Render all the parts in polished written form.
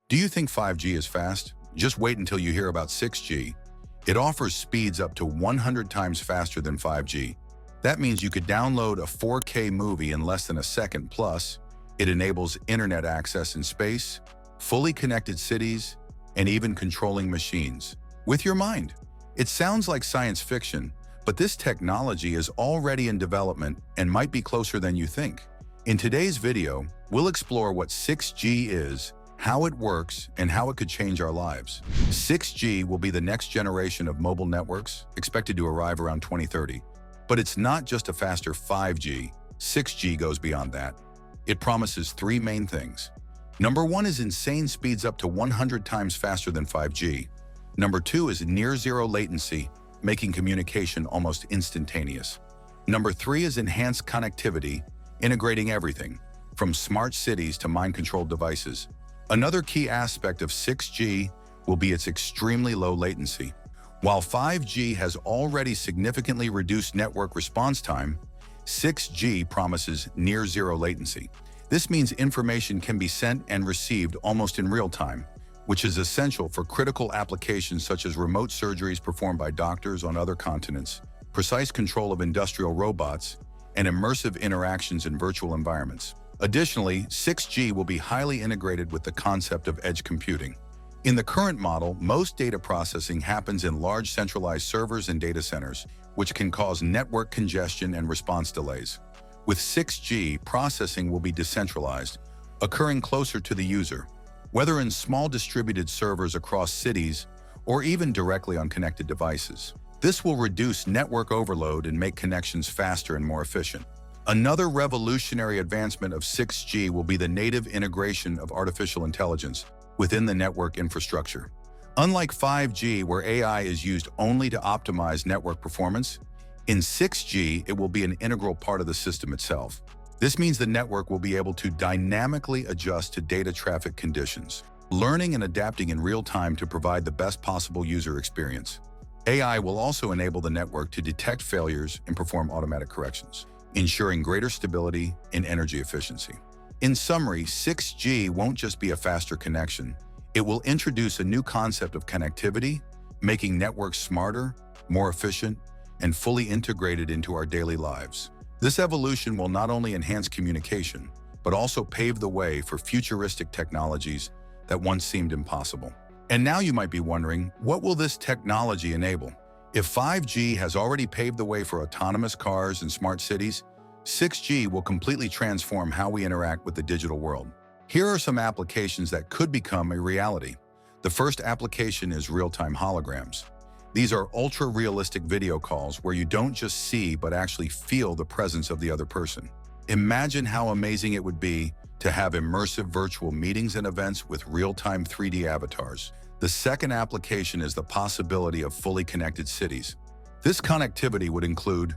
Do you think 5G is fast? Just wait until you hear about 6G. It offers speeds up to 100 times faster than 5G. That means you could download a 4K movie in less than a second. Plus, it enables internet access in space, fully connected cities, and even controlling machines with your mind. It sounds like science fiction, but this technology is already in development and might be closer than you think. In today's video, we'll explore what 6G is, how it works, and how it could change our lives. 6G will be the next generation of mobile networks, expected to arrive around 2030. But it's not just a faster 5G. 6G goes beyond that. It promises three main things. Number one is insane speeds up to 100 times faster than 5G. Number two is near zero latency, making communication almost instantaneous. Number three is enhanced connectivity, integrating everything, from smart cities to mind-controlled devices. Another key aspect of 6G will be its extremely low latency. While 5G has already significantly reduced network response time, 6G promises near zero latency. This means information can be sent and received almost in real time, which is essential for critical applications such as remote surgeries performed by doctors on other continents, precise control of industrial robots, and immersive interactions in virtual environments. Additionally, 6G will be highly integrated with the concept of edge computing. In the current model, most data processing happens in large centralized servers and data centers, which can cause network congestion and response delays. With 6G, processing will be decentralized, occurring closer to the user, whether in small distributed servers across cities or even directly on connected devices. This will reduce network overload and make connections faster and more efficient. Another revolutionary advancement of 6G will be the native integration of artificial intelligence within the network infrastructure. Unlike 5G, where AI is used only to optimize network performance, in 6G, it will be an integral part of the system itself. This means the network will be able to dynamically adjust to data traffic conditions, learning and adapting in real time to provide the best possible user experience. AI will also enable the network to detect failures and perform automatic corrections, ensuring greater stability and energy efficiency. In summary, 6G won't just be a faster connection. It will introduce a new concept of connectivity, making networks smarter, more efficient, and fully integrated into our daily lives. This evolution will not only enhance communication, but also pave the way for futuristic technologies that once seemed impossible. And now you might be wondering, what will this technology enable? If 5G has already paved the way for autonomous cars and smart cities, 6G will completely transform how we interact with the digital world. Here are some applications that could become a reality. The first application is real-time holograms. These are ultra-realistic video calls where you don't just see but actually feel the presence of the other person. Imagine how amazing it would be to have immersive virtual meetings and events with real-time 3D avatars. The second application is the possibility of fully connected cities. This connectivity would include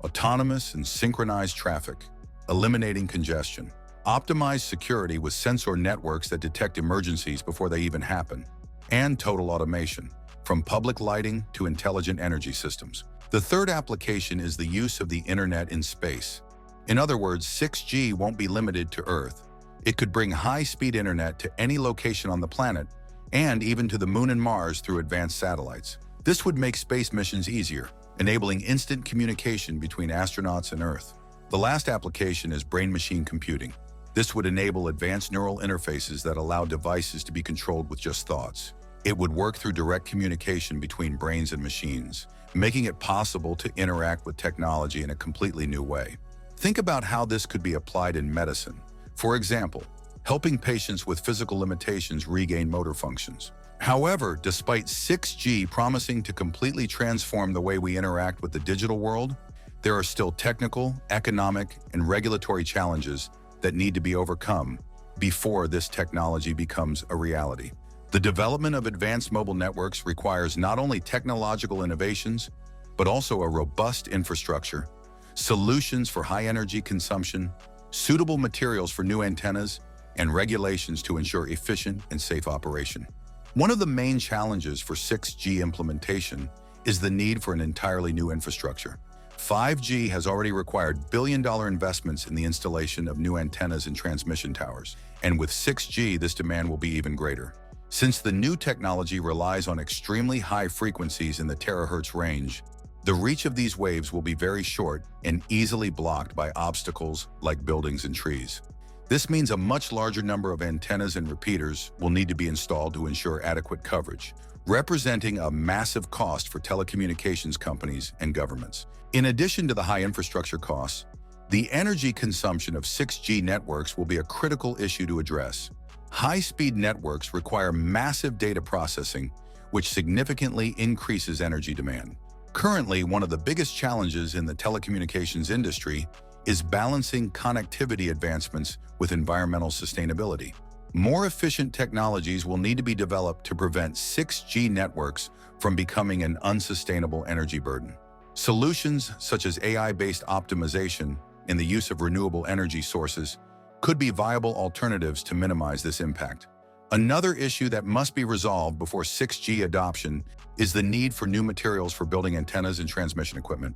autonomous and synchronized traffic, eliminating congestion, optimized security with sensor networks that detect emergencies before they even happen, and total automation, from public lighting to intelligent energy systems. The third application is the use of the internet in space. In other words, 6G won't be limited to Earth. It could bring high-speed internet to any location on the planet, and even to the Moon and Mars through advanced satellites. This would make space missions easier, enabling instant communication between astronauts and Earth. The last application is brain-machine computing. This would enable advanced neural interfaces that allow devices to be controlled with just thoughts. It would work through direct communication between brains and machines, making it possible to interact with technology in a completely new way. Think about how this could be applied in medicine. For example, helping patients with physical limitations regain motor functions. However, despite 6G promising to completely transform the way we interact with the digital world, there are still technical, economic, and regulatory challenges that need to be overcome before this technology becomes a reality. The development of advanced mobile networks requires not only technological innovations, but also a robust infrastructure, solutions for high energy consumption, suitable materials for new antennas, and regulations to ensure efficient and safe operation. One of the main challenges for 6G implementation is the need for an entirely new infrastructure. 5G has already required billion-dollar investments in the installation of new antennas and transmission towers, and with 6G, this demand will be even greater. Since the new technology relies on extremely high frequencies in the terahertz range, the reach of these waves will be very short and easily blocked by obstacles like buildings and trees. This means a much larger number of antennas and repeaters will need to be installed to ensure adequate coverage, representing a massive cost for telecommunications companies and governments. In addition to the high infrastructure costs, the energy consumption of 6G networks will be a critical issue to address. High-speed networks require massive data processing, which significantly increases energy demand. Currently, one of the biggest challenges in the telecommunications industry is balancing connectivity advancements with environmental sustainability. More efficient technologies will need to be developed to prevent 6G networks from becoming an unsustainable energy burden. Solutions such as AI-based optimization and the use of renewable energy sources could be viable alternatives to minimize this impact. Another issue that must be resolved before 6G adoption is the need for new materials for building antennas and transmission equipment.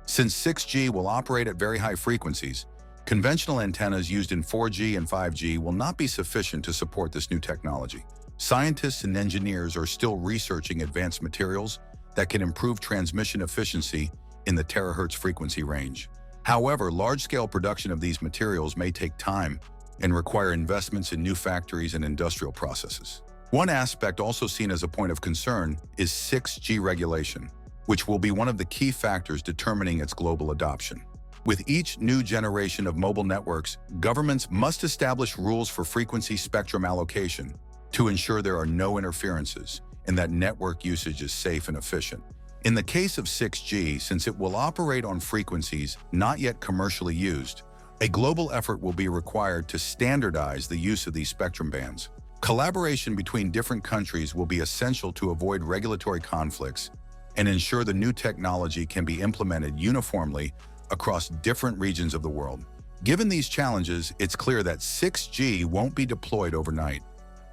Since 6G will operate at very high frequencies, conventional antennas used in 4G and 5G will not be sufficient to support this new technology. Scientists and engineers are still researching advanced materials that can improve transmission efficiency in the terahertz frequency range. However, large-scale production of these materials may take time and require investments in new factories and industrial processes. One aspect also seen as a point of concern is 6G regulation, which will be one of the key factors determining its global adoption. With each new generation of mobile networks, governments must establish rules for frequency spectrum allocation to ensure there are no interferences and that network usage is safe and efficient. In the case of 6G, since it will operate on frequencies not yet commercially used, a global effort will be required to standardize the use of these spectrum bands. Collaboration between different countries will be essential to avoid regulatory conflicts and ensure the new technology can be implemented uniformly across different regions of the world. Given these challenges, it's clear that 6G won't be deployed overnight.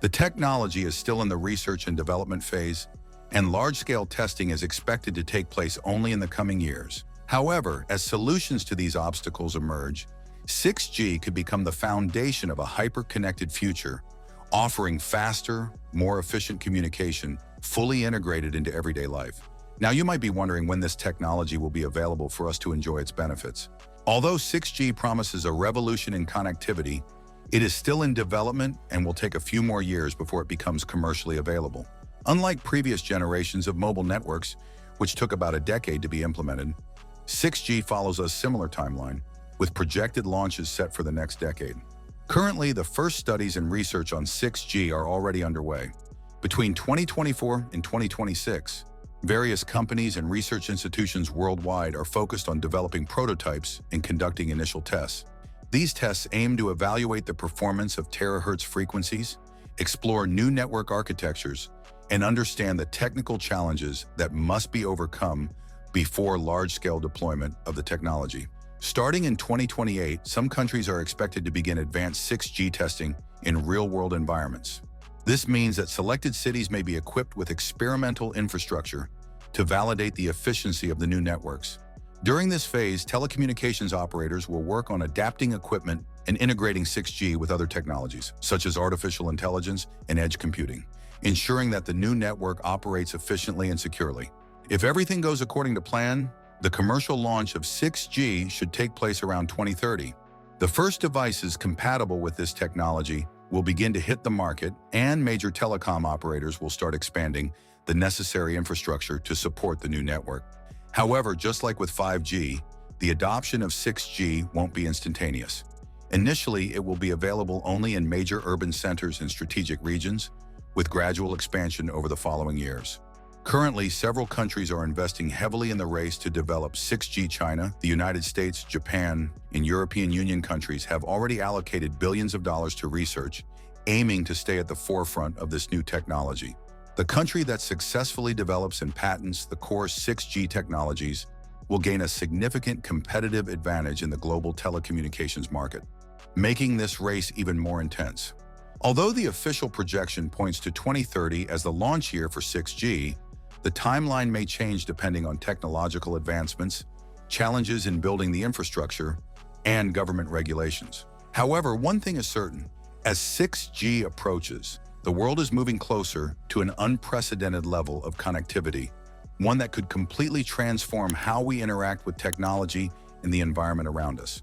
The technology is still in the research and development phase, and large-scale testing is expected to take place only in the coming years. However, as solutions to these obstacles emerge, 6G could become the foundation of a hyper-connected future, offering faster, more efficient communication, fully integrated into everyday life. Now, you might be wondering when this technology will be available for us to enjoy its benefits. Although 6G promises a revolution in connectivity, it is still in development and will take a few more years before it becomes commercially available. Unlike previous generations of mobile networks, which took about a decade to be implemented, 6G follows a similar timeline, with projected launches set for the next decade. Currently, the first studies and research on 6G are already underway. Between 2024 and 2026, various companies and research institutions worldwide are focused on developing prototypes and conducting initial tests. These tests aim to evaluate the performance of terahertz frequencies, explore new network architectures, and understand the technical challenges that must be overcome before large-scale deployment of the technology. Starting in 2028, some countries are expected to begin advanced 6G testing in real-world environments. This means that selected cities may be equipped with experimental infrastructure to validate the efficiency of the new networks. During this phase, telecommunications operators will work on adapting equipment and integrating 6G with other technologies, such as artificial intelligence and edge computing, ensuring that the new network operates efficiently and securely. If everything goes according to plan, the commercial launch of 6G should take place around 2030. The first devices compatible with this technology will begin to hit the market, and major telecom operators will start expanding the necessary infrastructure to support the new network. However, just like with 5G, the adoption of 6G won't be instantaneous. Initially, it will be available only in major urban centers and strategic regions, with gradual expansion over the following years. Currently, several countries are investing heavily in the race to develop 6G. China, the United States, Japan, and European Union countries have already allocated billions of dollars to research, aiming to stay at the forefront of this new technology. The country that successfully develops and patents the core 6G technologies will gain a significant competitive advantage in the global telecommunications market, making this race even more intense. Although the official projection points to 2030 as the launch year for 6G, the timeline may change depending on technological advancements, challenges in building the infrastructure, and government regulations. However, one thing is certain. As 6G approaches, the world is moving closer to an unprecedented level of connectivity, one that could completely transform how we interact with technology and the environment around us.